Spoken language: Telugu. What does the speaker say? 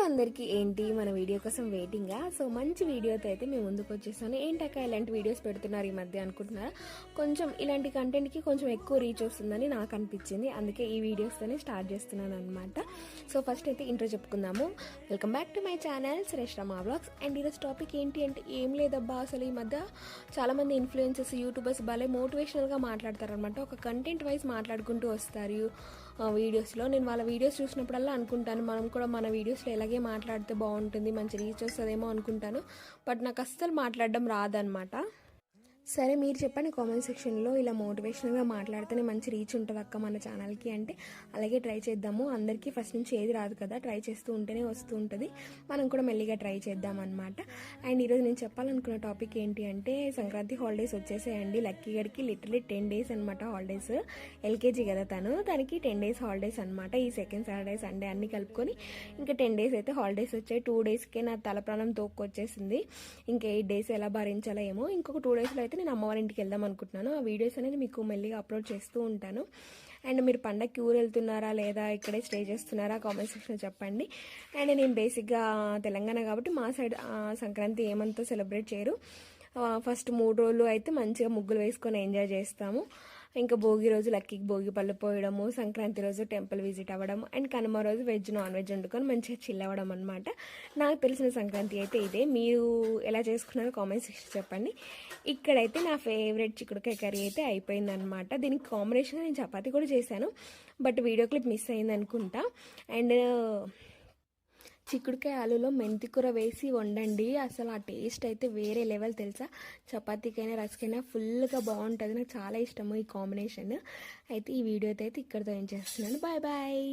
అందరికీ ఏంటి మన వీడియో కోసం వెయిటింగా. సో మంచి వీడియోతో అయితే మేము ముందుకు వచ్చేసాను. ఏంటక్క ఇలాంటి వీడియోస్ పెడుతున్నారు ఈ మధ్య అనుకుంటున్నారా? కొంచెం ఇలాంటి కంటెంట్కి కొంచెం ఎక్కువ రీచ్ వస్తుందని నాకు అనిపించింది, అందుకే ఈ వీడియోస్తోనే స్టార్ట్ చేస్తున్నాను అనమాట. సో ఫస్ట్ అయితే ఇంట్రో చెప్పుకుందాము. Welcome back to my channel Shreshtama vlogs. And ఈరోజు టాపిక్ ఏంటి అంటే ఏం లేదబ్బా, అసలు ఈ మధ్య చాలామంది ఇన్ఫ్లుయెన్సర్స్ యూట్యూబర్స్ భలే మోటివేషనల్గా మాట్లాడతారనమాట. ఒక కంటెంట్ వైజ్ మాట్లాడుకుంటూ వస్తారు వీడియోస్లో. నేను వాళ్ళ వీడియోస్ చూసినప్పుడల్లా అనుకుంటాను, మనం కూడా మన వీడియోస్లో ఎలాగే మాట్లాడితే బాగుంటుంది, మంచి రీచ్ వస్తుందేమో అనుకుంటాను. బట్ నాకు అస్సలు మాట్లాడడం రాదనమాట. సరే మీరు చెప్పండి కామెంట్ సెక్షన్లో, ఇలా మోటివేషనల్గా మాట్లాడితేనే మంచి రీచ్ ఉంటుంది అక్క మన ఛానల్కి అంటే అలాగే ట్రై చేద్దాము. అందరికీ ఫస్ట్ నుంచి ఏది రాదు కదా, ట్రై చేస్తూ ఉంటేనే వస్తూ ఉంటుంది. మనం కూడా మెల్లిగా ట్రై చేద్దాం అనమాట. అండ్ ఈరోజు నేను చెప్పాలనుకున్న టాపిక్ ఏంటి అంటే, సంక్రాంతి హాలిడేస్ వచ్చేసాయండి. లక్కీ గడికి లిటరలీ 10 days అనమాట హాలిడేస్. ఎల్కేజీ కదా దానికి 10 days హాలిడేస్ అనమాట. ఈ సెకండ్ సాటర్డే సండే అన్ని కలుపుకొని ఇంకా 10 days అయితే హాలిడేస్ వచ్చాయి. 2 daysకే నా తల ప్రాణం తోక్కొచ్చేసింది. ఇంకా 8 days ఎలా భరించాలో ఏమో. ఇంకొక 2 daysలో అయితే నేను అమ్మవారి ఇంటికి వెళ్దాం అనుకుంటున్నాను. ఆ వీడియోస్ అనేది మీకు మెల్లిగా అప్లోడ్ చేస్తూ ఉంటాను. అండ్ మీరు పండగకి ఊరు వెళ్తున్నారా లేదా ఇక్కడే స్టే చేస్తున్నారా కామెంట్ సెక్షన్లో చెప్పండి. అండ్ నేను బేసిక్గా తెలంగాణ కాబట్టి మా సైడ్ సంక్రాంతి ఏమంతా సెలబ్రేట్ చేయరు. ఫస్ట్ 3 రోజులు అయితే మంచిగా ముగ్గులు వేసుకొని ఎంజాయ్ చేస్తాము. ఇంకా భోగి రోజు లక్కీకి భోగి పళ్ళు పోయడము, సంక్రాంతి రోజు టెంపుల్ విజిట్ అవ్వడం, అండ్ కనుమ రోజు వెజ్ నాన్ వెజ్ వండుకొని మంచిగా చిల్ అవ్వడం అనమాట. నాకు తెలిసిన సంక్రాంతి అయితే ఇదే. మీరు ఎలా చేసుకున్నారో కామెంట్ సెక్షన్ చెప్పండి. ఇక్కడైతే నా ఫేవరెట్ చిక్కుడుకాయ కర్రీ అయితే అయిపోయిందనమాట. దీనికి కాంబినేషన్ నేను చపాతీ కూడా చేశాను, బట్ వీడియో క్లిప్ మిస్ అయింది అనుకుంటా. అండ్ చిక్కుడుకాయ ఆలులో మెంతికూర వేసి వండండి, అసలు ఆ టేస్ట్ అయితే వేరే లెవెల్ తెలుసా. చపాతీకైనా రసకైనా ఫుల్గా బాగుంటుంది. నాకు చాలా ఇష్టము ఈ కాంబినేషన్. అయితే ఈ వీడియో అయితే ఇక్కడితో ఏం చేస్తున్నాను. Bye bye.